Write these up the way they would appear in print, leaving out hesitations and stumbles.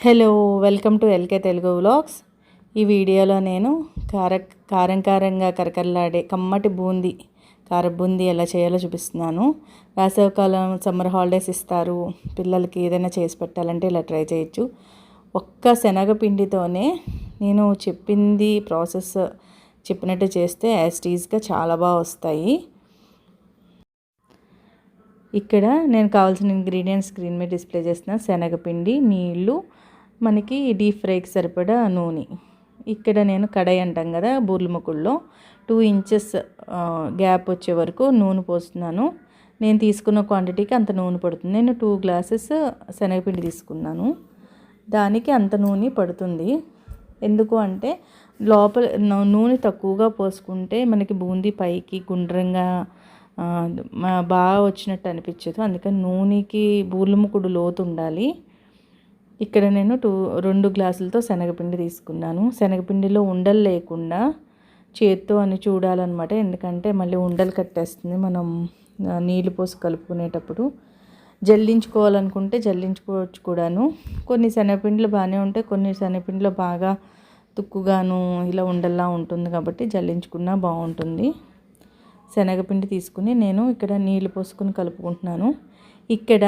Hello, welcome to LK Telugu vlogs. ఈ వీడియోలో నేను కారంగా కరకరలాడే కమ్మటి బూందీ కార బూందీ ఎలా చేయాలో చూపిస్తున్నాను. వేసవికాలం సమ్మర్ హాలిడేస్ ఇస్తారు, పిల్లలకి ఏదైనా చేసి పెట్టాలంటే ఇలా ట్రై చేయొచ్చు. ఒక్క శనగపిండితోనే నేను చెప్పింది ప్రాసెస్ చెప్పినట్టు చేస్తే యాజ్ టీజ్గా చాలా బాగా వస్తాయి. ఇక్కడ నేను కావాల్సిన ఇంగ్రీడియంట్స్ స్క్రీన్ మీద డిస్ప్లే చేసిన శనగపిండి, నీళ్ళు, మనకి డీప్ ఫ్రైకి సరిపడా నూనె. ఇక్కడ నేను కడాయి అంటాం కదా బూర్ల ముకుల్లో 2 ఇంచెస్ గ్యాప్ వచ్చే వరకు నూనె పోస్తున్నాను. నేను తీసుకున్న క్వాంటిటీకి అంత నూనె పడుతుంది. నేను 2 గ్లాసెస్ శనగపిండి తీసుకున్నాను, దానికి అంత నూనె పడుతుంది. ఎందుకు అంటే లోపల నూనె తక్కువగా పోసుకుంటే మనకి బూందీ పైకి గుండ్రంగా బాగా వచ్చినట్టు అనిపించదు. అందుకని నూనెకి బూర్ల ముకుడు లోతు ఉండాలి. ఇక్కడ నేను 2 గ్లాసులతో శనగపిండి తీసుకున్నాను. శనగపిండిలో ఉండలు లేకుండా చేత్తో అని చూడాలన్నమాట, ఎందుకంటే మళ్ళీ ఉండలు కట్టేస్తుంది మనం నీళ్ళు పోసి కలుపుకునేటప్పుడు. జల్లించుకోవాలనుకుంటే జల్లించుకోవచ్చు కూడాను. కొన్ని శనగపిండిలు బాగానే ఉంటాయి, కొన్ని శనగపిండిలో బాగా తుక్కుగాను ఇలా ఉండల్లా ఉంటుంది, కాబట్టి జల్లించుకున్నా బాగుంటుంది. శనగపిండి తీసుకుని నేను ఇక్కడ నీళ్ళు పోసుకొని కలుపుకుంటున్నాను. ఇక్కడ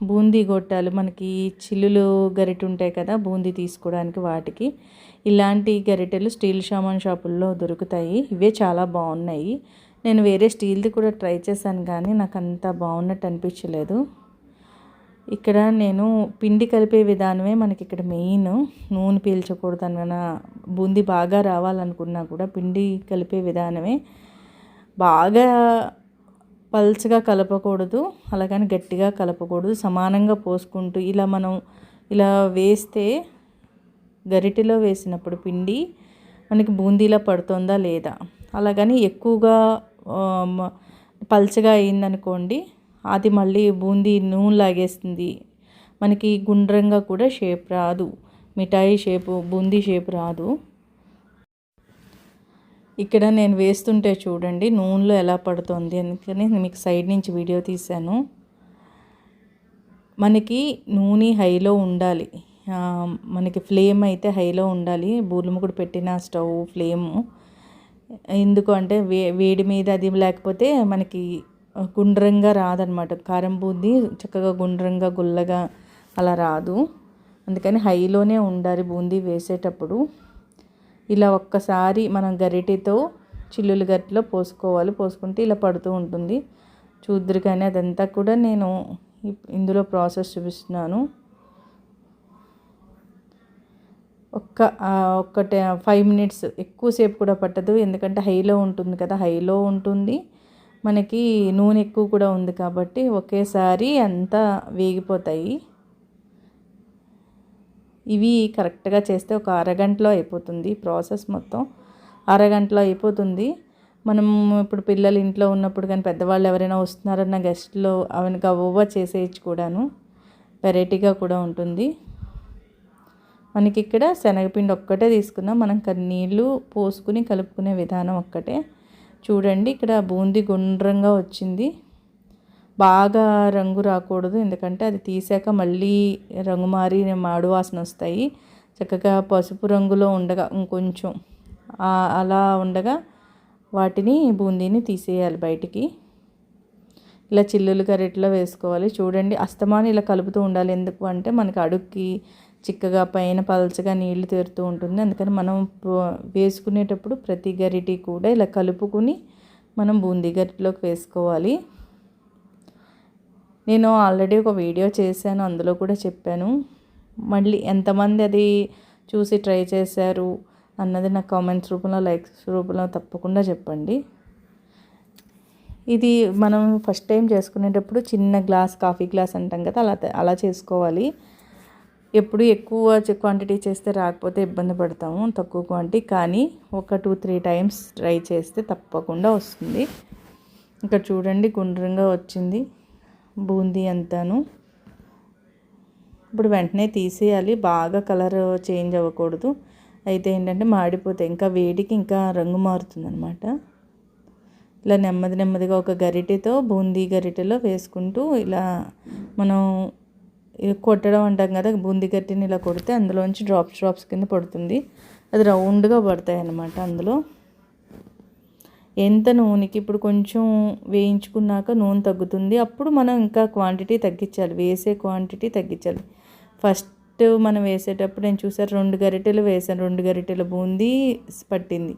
బూందీ గొట్టాలు, మనకి చిల్లులు గరిటె ఉంటాయి కదా బూందీ తీసుకోవడానికి, వాటికి ఇలాంటి గరిటెలు స్టీల్ సామాన్ షాపుల్లో దొరుకుతాయి. ఇవే చాలా బాగున్నాయి. నేను వేరే స్టీల్ది కూడా ట్రై చేశాను, కానీ నాకు అంత బాగున్నట్టు అనిపించలేదు. ఇక్కడ నేను పిండి కలిపే విధానమే మనకి ఇక్కడ మెయిన్. నూనె పీల్చకూడదు అన్న, బూందీ బాగా రావాలనుకున్నా కూడా పిండి కలిపే విధానమే. బాగా పల్చగా కలపకూడదు, అలాగని గట్టిగా కలపకూడదు. సమానంగా పోసుకుంటూ ఇలా మనం ఇలా వేస్తే గరిటెలో వేసినప్పుడు పిండి మనకి బూందీలా పడుతుందా లేదా, అలాగని ఎక్కువగా పల్చగా అయిందనుకోండి అది మళ్ళీ బూందీ నూనె లాగేస్తుంది, మనకి గుండ్రంగా కూడా షేప్ రాదు, మిఠాయి షేపు బూందీ షేప్ రాదు. ఇక్కడ నేను వేస్తుంటే చూడండి నూనెలో ఎలా పడుతుంది, అందుకని మీకు సైడ్ నుంచి వీడియో తీశాను. మనకి నూనె హైలో ఉండాలి, మనకి ఫ్లేమ్ అయితే హైలో ఉండాలి. బూర్ల ముకుడు పెట్టిన స్టవ్ ఫ్లేము, ఎందుకు అంటే వేడి మీద అది లేకపోతే మనకి గుండ్రంగా రాదనమాట. కారం బూందీ చక్కగా గుండ్రంగా గుల్లగా అలా రాదు. అందుకని హైలోనే ఉండాలి బూందీ వేసేటప్పుడు. ఇలా ఒక్కసారి మనం గరిటెతో చిల్లులు గరిటెలో పోసుకోవాలి, పోసుకుంటే ఇలా పడుతూ ఉంటుంది. చూద్దరు కానీ అదంతా కూడా నేను ఇందులో ప్రాసెస్ చూపిస్తున్నాను. ఒక్క 5 మినిట్స్, ఎక్కువసేపు కూడా పట్టదు, ఎందుకంటే హైలో ఉంటుంది కదా, హైలో ఉంటుంది. మనకి నూనె ఎక్కువ కూడా ఉంది కాబట్టి ఒకేసారి అంతా వేగిపోతాయి. ఇవి కరెక్ట్గా చేస్తే ఒక అరగంటలో అయిపోతుంది ప్రాసెస్, మొత్తం అరగంటలో అయిపోతుంది. మనం ఇప్పుడు పిల్లలు ఇంట్లో ఉన్నప్పుడు కానీ పెద్దవాళ్ళు ఎవరైనా వస్తున్నారన్న గెస్ట్లో అవన్నీ గవ్వ చేసేయచ్చు కూడాను, వెరైటీగా కూడా ఉంటుంది. మనకి ఇక్కడ శనగపిండి ఒక్కటే తీసుకున్నాం, మనం నీళ్ళు పోసుకుని కలుపుకునే విధానం ఒక్కటే. చూడండి ఇక్కడ బూందీ గుండ్రంగా వచ్చింది. బాగా రంగు రాకూడదు, ఎందుకంటే అది తీసాక మళ్ళీ రంగు మారి మాడు వాసన వస్తాయి. చక్కగా పసుపు రంగులో ఉండగా ఇంకొంచెం అలా ఉండగా వాటిని బూందీని తీసేయాలి బయటికి. ఇలా చిల్లులు గరిటెలో వేసుకోవాలి. చూడండి అస్తమానం ఇలా కలుపుతూ ఉండాలి, ఎందుకు అంటే మనకి అడుక్కి చిక్కగా పైన పలచగా నీళ్లు తేరుతూ ఉంటుంది. అందుకని మనం వేసుకునేటప్పుడు ప్రతి గరిటి కూడా ఇలా కలుపుకుని మనం బూందీ గరిటెలోకి వేసుకోవాలి. నేను ఆల్రెడీ ఒక వీడియో చేశాను, అందులో కూడా చెప్పాను. మళ్ళీ ఎంతమంది అది చూసి ట్రై చేశారు అన్నది నాకు కామెంట్స్ రూపంలో, లైక్స్ రూపంలో తప్పకుండా చెప్పండి. ఇది మనం ఫస్ట్ టైం చేసుకునేటప్పుడు చిన్న గ్లాస్, కాఫీ గ్లాస్ అంటాం కదా, అలా చేసుకోవాలి. ఎప్పుడు ఎక్కువ క్వాంటిటీ చేస్తే రాకపోతే ఇబ్బంది పడతాము, తక్కువ క్వాంటిటీ. కానీ ఒక 2-3 టైమ్స్ ట్రై చేస్తే తప్పకుండా వస్తుంది. ఇక్కడ చూడండి గుండ్రంగా వచ్చింది బూందీ అంతాను. ఇప్పుడు వెంటనే తీసేయాలి, బాగా కలర్ చేంజ్ అవ్వకూడదు, అయితే ఏంటంటే మాడిపోతాయి, ఇంకా వేడికి ఇంకా రంగు మారుతుంది అనమాట. ఇలా నెమ్మదిగా ఒక గరిటెతో బూందీ గరిటెలో వేసుకుంటూ ఇలా మనం కొట్టడం అంటాం కదా, బూందీ గట్టిని ఇలా కొడితే అందులోంచి డ్రాప్స్ కింద పడుతుంది. అది రౌండ్గా పడతాయి అన్నమాట. అందులో ఎంత నూనెకి ఇప్పుడు కొంచెం వేయించుకున్నాక నూనె తగ్గుతుంది. అప్పుడు మనం ఇంకా క్వాంటిటీ తగ్గించాలి, వేసే క్వాంటిటీ తగ్గించాలి. ఫస్ట్ మనం వేసేటప్పుడు నేను చూసాను 2 గరిటెలు వేసాను, 2 గరిటెల బూందీ పట్టింది.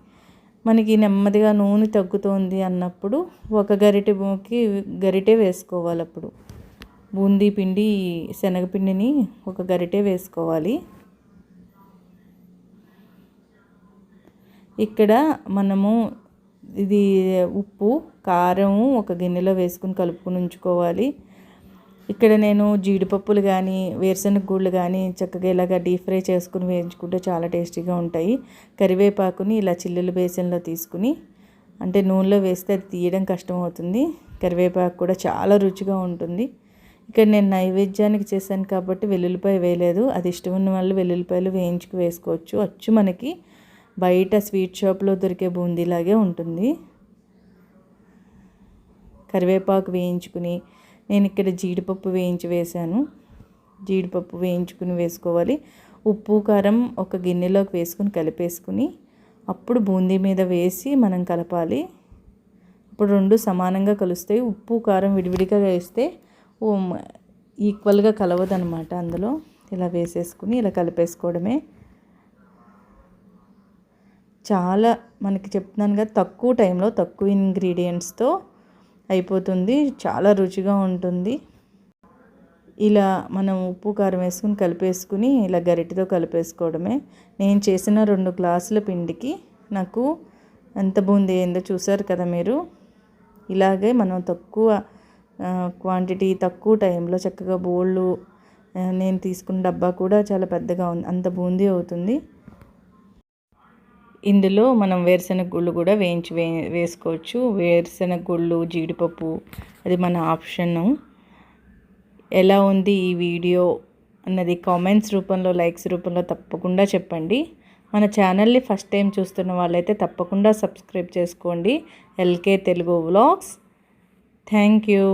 మనకి నెమ్మదిగా నూనె తగ్గుతోంది అన్నప్పుడు 1 గరిటె వేసుకోవాలి. అప్పుడు బూందీ పిండి శనగపిండిని 1 గరిటె వేసుకోవాలి. ఇక్కడ మనము ఇది ఉప్పు కారం ఒక గిన్నెలో వేసుకుని కలుపుకొని ఉంచుకోవాలి. ఇక్కడ నేను జీడిపప్పులు కానీ వేరుశనగ గుళ్ళు కానీ చక్కగా ఇలాగ డీప్ ఫ్రై చేసుకుని వేయించుకుంటే చాలా టేస్టీగా ఉంటాయి. కరివేపాకుని ఇలా చిల్లులు బేసన్లో తీసుకుని, అంటే నూనెలో వేస్తే అది తీయడం కష్టం అవుతుంది. కరివేపాకు కూడా చాలా రుచిగా ఉంటుంది. ఇక్కడ నేను నైవేద్యానికి చేశాను కాబట్టి వెల్లుల్లిపాయ వేయలేదు. అది ఇష్టం ఉన్న వాళ్ళు వెల్లుల్లిపాయలు వేయించుకు వేసుకోవచ్చు. అచ్చు మనకి బయట స్వీట్ షాప్లో దొరికే బూందీలాగే ఉంటుంది. కరివేపాకు వేయించుకుని, నేను ఇక్కడ జీడిపప్పు వేసాను. జీడిపప్పు వేయించుకుని వేసుకోవాలి. ఉప్పు కారం ఒక గిన్నెలోకి వేసుకుని కలిపేసుకుని అప్పుడు బూందీ మీద వేసి మనం కలపాలి. అప్పుడు 2 సమానంగా కలుస్తాయి. ఉప్పు కారం విడివిడిగా వేస్తే ఈక్వల్గా కలవదనమాట. అందులో ఇలా వేసేసుకుని ఇలా కలిపేసుకోవడమే. చాలా మనకి చెప్తున్నాను కదా, తక్కువ టైంలో తక్కువ ఇంగ్రీడియంట్స్తో అయిపోతుంది, చాలా రుచిగా ఉంటుంది. ఇలా మనం ఉప్పు కారం వేసుకుని కలిపేసుకుని ఇలా గరిటెతో కలిపేసుకోవడమే. నేను చేసిన 2 గ్లాసుల పిండికి నాకు ఎంత బూందీ అయిందో చూసారు కదా మీరు. ఇలాగే మనం తక్కువ క్వాంటిటీ తక్కువ టైంలో చక్కగా బోళ్ళు, నేను తీసుకున్న డబ్బా కూడా చాలా పెద్దగా ఉంది, అంత బూందీ అవుతుంది. ఇందులో మనం వేరుశనగ గుళ్ళు కూడా వేసుకోవచ్చు. వేరుశనగ గుళ్ళు, జీడిపప్పు అది మన ఆప్షను. ఎలా ఉంది ఈ వీడియో అన్నది కామెంట్స్ రూపంలో, లైక్స్ రూపంలో తప్పకుండా చెప్పండి. మన ఛానల్ని ఫస్ట్ టైం చూస్తున్న వాళ్ళైతే తప్పకుండా సబ్స్క్రైబ్ చేసుకోండి. LK Telugu vlogs. Thank you.